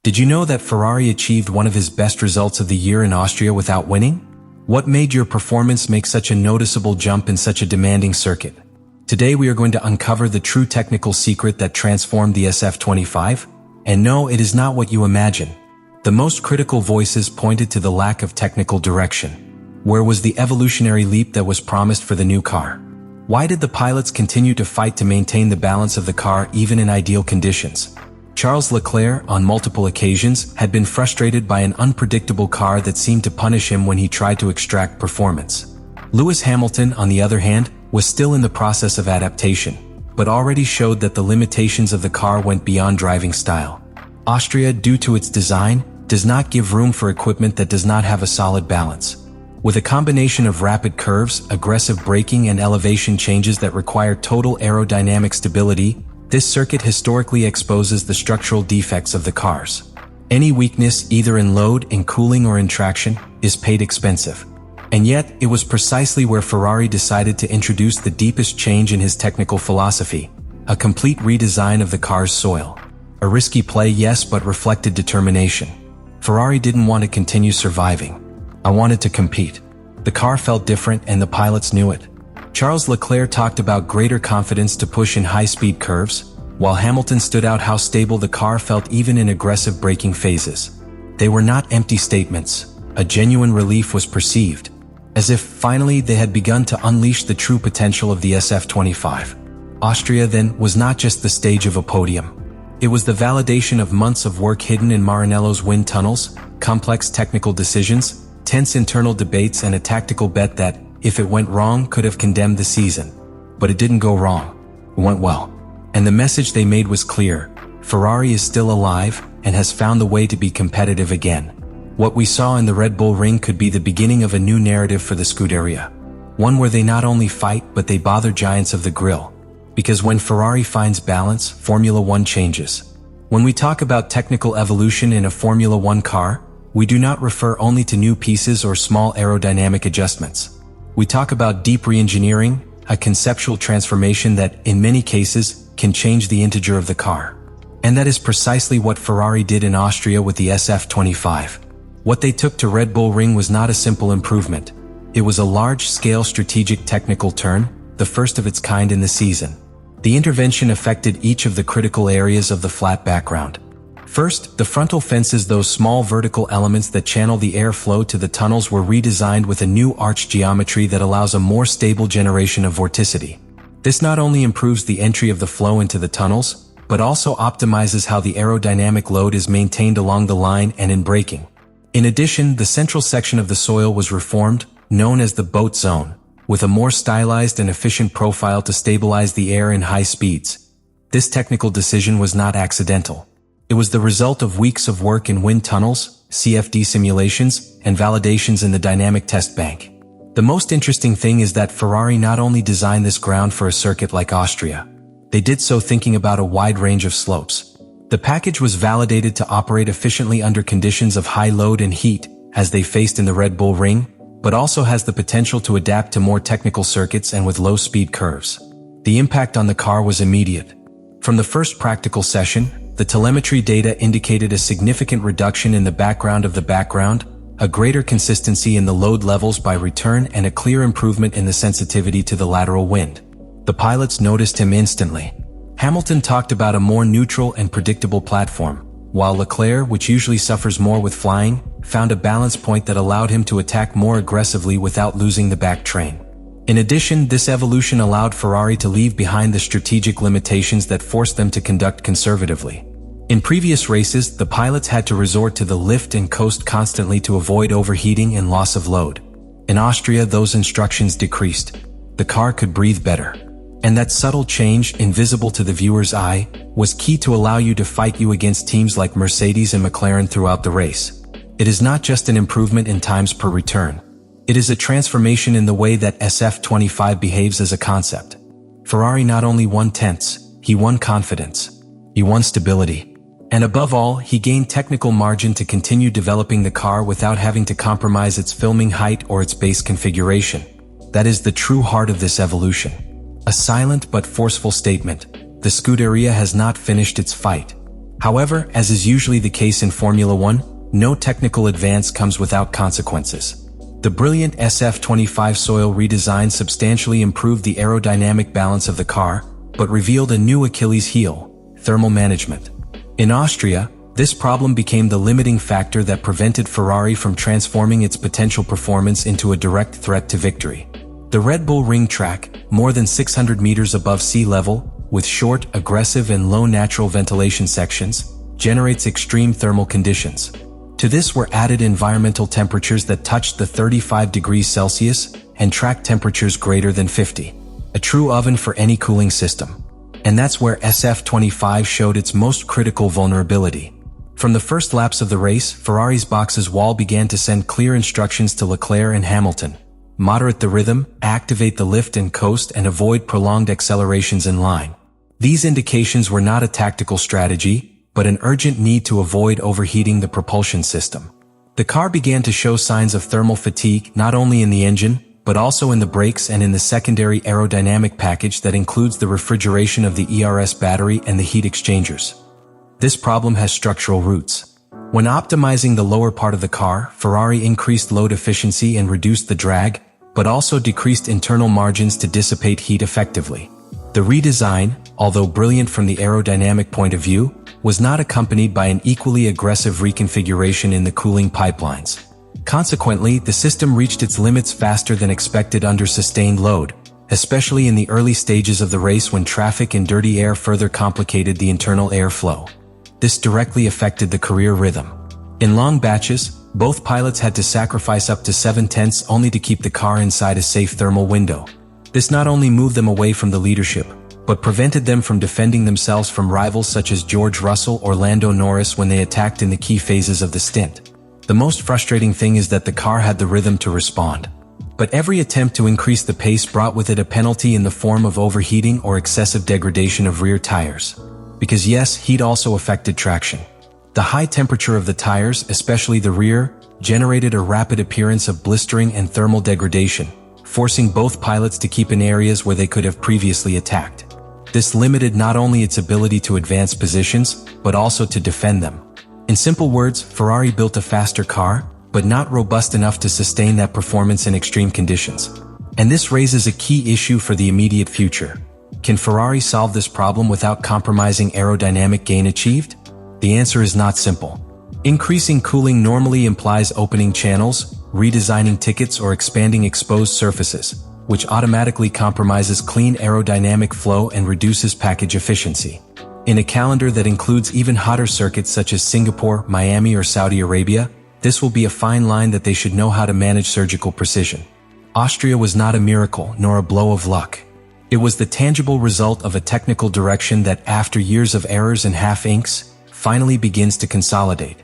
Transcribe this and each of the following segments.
Did you know that Ferrari achieved one of his best results of the year in Austria without winning? What made your performance make such a noticeable jump in such a demanding circuit? Today we are going to uncover the true technical secret that transformed the SF25. And no, it is not what you imagine. The most critical voices pointed to the lack of technical direction. Where was the evolutionary leap that was promised for the new car? Why did the pilots continue to fight to maintain the balance of the car even in ideal conditions? Charles Leclerc, on multiple occasions, had been frustrated by an unpredictable car that seemed to punish him when he tried to extract performance. Lewis Hamilton, on the other hand, was still in the process of adaptation, but already showed that the limitations of the car went beyond driving style. Austria, due to its design, does not give room for equipment that does not have a solid balance. With a combination of rapid curves, aggressive braking and elevation changes that require total aerodynamic stability, this circuit historically exposes the structural defects of the cars. Any weakness, either in load, in cooling or in traction, is paid expensive. And yet, it was precisely where Ferrari decided to introduce the deepest change in his technical philosophy, a complete redesign of the car's soil. A risky play, yes, but reflected determination. Ferrari didn't want to continue surviving. I wanted to compete. The car felt different and the pilots knew it. Charles Leclerc talked about greater confidence to push in high-speed curves, while Hamilton stood out how stable the car felt even in aggressive braking phases. They were not empty statements. A genuine relief was perceived, as if finally they had begun to unleash the true potential of the SF25. Austria, then, was not just the stage of a podium. It was the validation of months of work hidden in Maranello's wind tunnels, complex technical decisions, tense internal debates, and a tactical bet that, if it went wrong, could have condemned the season. But it didn't go wrong. It went well. And the message they made was clear. Ferrari is still alive and has found the way to be competitive again. What we saw in the Red Bull Ring could be the beginning of a new narrative for the Scuderia. One where they not only fight, but they bother giants of the grill. Because when Ferrari finds balance, Formula One changes. When we talk about technical evolution in a Formula One car, we do not refer only to new pieces or small aerodynamic adjustments. We talk about deep re-engineering, a conceptual transformation that, in many cases, can change the integer of the car. And that is precisely what Ferrari did in Austria with the SF25. What they took to Red Bull Ring was not a simple improvement. It was a large-scale strategic technical turn, the first of its kind in the season. The intervention affected each of the critical areas of the flat background. First, the frontal fences, those small vertical elements that channel the airflow to the tunnels, were redesigned with a new arch geometry that allows a more stable generation of vorticity. This not only improves the entry of the flow into the tunnels, but also optimizes how the aerodynamic load is maintained along the line and in braking. In addition, the central section of the soil was reformed, known as the boat zone, with a more stylized and efficient profile to stabilize the air in high speeds. This technical decision was not accidental. It was the result of weeks of work in wind tunnels, CFD simulations, and validations in the dynamic test bank. The most interesting thing is that Ferrari not only designed this ground for a circuit like Austria. They did so thinking about a wide range of slopes. The package was validated to operate efficiently under conditions of high load and heat, as they faced in the Red Bull Ring, but also has the potential to adapt to more technical circuits and with low-speed curves. The impact on the car was immediate. From the first practical session, the telemetry data indicated a significant reduction in the background of the background, a greater consistency in the load levels by return, and a clear improvement in the sensitivity to the lateral wind. The pilots noticed him instantly. Hamilton talked about a more neutral and predictable platform, while Leclerc, which usually suffers more with flying, found a balance point that allowed him to attack more aggressively without losing the back train. In addition, this evolution allowed Ferrari to leave behind the strategic limitations that forced them to conduct conservatively. In previous races, the pilots had to resort to the lift and coast constantly to avoid overheating and loss of load. In Austria, those instructions decreased. The car could breathe better. And that subtle change, invisible to the viewer's eye, was key to allow you to fight against teams like Mercedes and McLaren throughout the race. It is not just an improvement in times per return. It is a transformation in the way that SF25 behaves as a concept. Ferrari not only won tenths, he won confidence. He won stability. And above all, he gained technical margin to continue developing the car without having to compromise its filming height or its base configuration. That is the true heart of this evolution. A silent but forceful statement. The Scuderia has not finished its fight. However, as is usually the case in Formula One, no technical advance comes without consequences. The brilliant SF25 soil redesign substantially improved the aerodynamic balance of the car, but revealed a new Achilles heel: thermal management. In Austria, this problem became the limiting factor that prevented Ferrari from transforming its potential performance into a direct threat to victory. The Red Bull Ring track, more than 600 meters above sea level, with short, aggressive and low natural ventilation sections, generates extreme thermal conditions. To this were added environmental temperatures that touched the 35 degrees Celsius and track temperatures greater than 50. A true oven for any cooling system. And that's where SF25 showed its most critical vulnerability. From the first laps of the race, Ferrari's boxes wall began to send clear instructions to Leclerc and Hamilton. Moderate the rhythm, activate the lift and coast, and avoid prolonged accelerations in line. These indications were not a tactical strategy, but an urgent need to avoid overheating the propulsion system. The car began to show signs of thermal fatigue not only in the engine, but also in the brakes and in the secondary aerodynamic package that includes the refrigeration of the ERS battery and the heat exchangers. This problem has structural roots. When optimizing the lower part of the car, Ferrari increased load efficiency and reduced the drag, but also decreased internal margins to dissipate heat effectively. The redesign, although brilliant from the aerodynamic point of view, was not accompanied by an equally aggressive reconfiguration in the cooling pipelines. Consequently, the system reached its limits faster than expected under sustained load, especially in the early stages of the race when traffic and dirty air further complicated the internal airflow. This directly affected the career rhythm. In long batches, both pilots had to sacrifice up to 7/10 only to keep the car inside a safe thermal window. This not only moved them away from the leadership, but prevented them from defending themselves from rivals such as George Russell or Lando Norris when they attacked in the key phases of the stint. The most frustrating thing is that the car had the rhythm to respond. But every attempt to increase the pace brought with it a penalty in the form of overheating or excessive degradation of rear tires. Because yes, heat also affected traction. The high temperature of the tires, especially the rear, generated a rapid appearance of blistering and thermal degradation, forcing both pilots to keep in areas where they could have previously attacked. This limited not only its ability to advance positions, but also to defend them. In simple words, Ferrari built a faster car, but not robust enough to sustain that performance in extreme conditions. And this raises a key issue for the immediate future. Can Ferrari solve this problem without compromising aerodynamic gain achieved? The answer is not simple. Increasing cooling normally implies opening channels, redesigning tickets, or expanding exposed surfaces, which automatically compromises clean aerodynamic flow and reduces package efficiency. In a calendar that includes even hotter circuits such as Singapore, Miami, or Saudi Arabia, this will be a fine line that they should know how to manage surgical precision. Austria was not a miracle nor a blow of luck. It was the tangible result of a technical direction that, after years of errors and half-inks, finally begins to consolidate.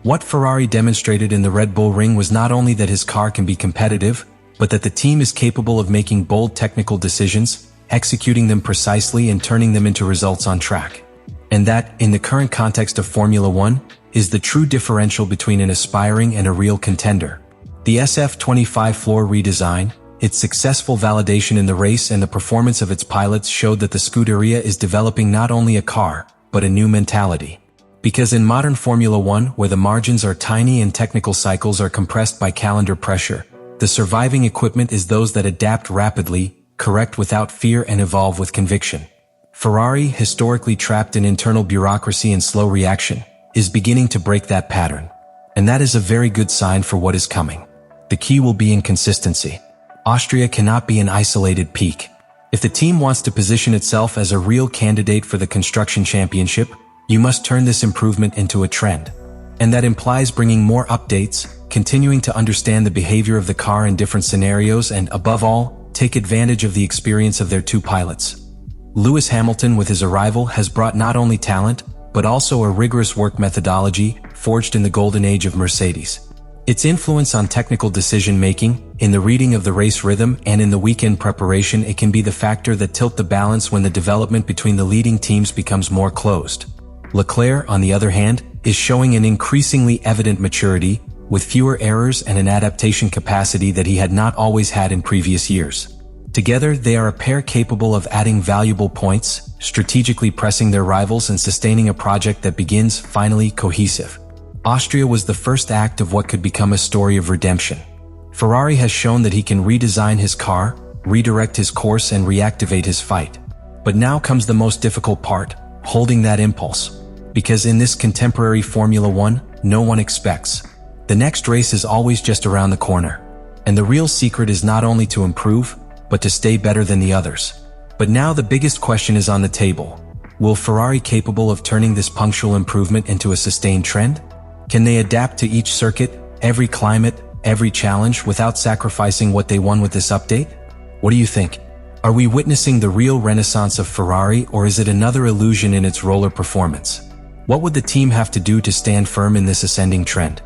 What Ferrari demonstrated in the Red Bull Ring was not only that his car can be competitive, but that the team is capable of making bold technical decisions, executing them precisely and turning them into results on track. And that, in the current context of Formula One, is the true differential between an aspiring and a real contender. The SF25 floor redesign, its successful validation in the race, and the performance of its pilots showed that the Scuderia is developing not only a car, but a new mentality. Because in modern Formula One, where the margins are tiny and technical cycles are compressed by calendar pressure, the surviving equipment is those that adapt rapidly, correct without fear, and evolve with conviction. Ferrari, historically trapped in internal bureaucracy and slow reaction, is beginning to break that pattern. And that is a very good sign for what is coming. The key will be in consistency. Austria cannot be an isolated peak. If the team wants to position itself as a real candidate for the construction championship, you must turn this improvement into a trend. And that implies bringing more updates, continuing to understand the behavior of the car in different scenarios, and above all, take advantage of the experience of their two pilots. Lewis Hamilton, with his arrival, has brought not only talent, but also a rigorous work methodology forged in the golden age of Mercedes. Its influence on technical decision-making, in the reading of the race rhythm, and in the weekend preparation, it can be the factor that tilt the balance when the development between the leading teams becomes more closed. Leclerc, on the other hand, is showing an increasingly evident maturity, with fewer errors and an adaptation capacity that he had not always had in previous years. Together, they are a pair capable of adding valuable points, strategically pressing their rivals and sustaining a project that begins, finally, cohesive. Austria was the first act of what could become a story of redemption. Ferrari has shown that he can redesign his car, redirect his course, and reactivate his fight. But now comes the most difficult part, holding that impulse. Because in this contemporary Formula One, no one expects. The next race is always just around the corner. And the real secret is not only to improve, but to stay better than the others. But now the biggest question is on the table. Will Ferrari capable of turning this punctual improvement into a sustained trend? Can they adapt to each circuit, every climate, every challenge without sacrificing what they won with this update? What do you think? Are we witnessing the real renaissance of Ferrari, or is it another illusion in its roller performance? What would the team have to do to stand firm in this ascending trend?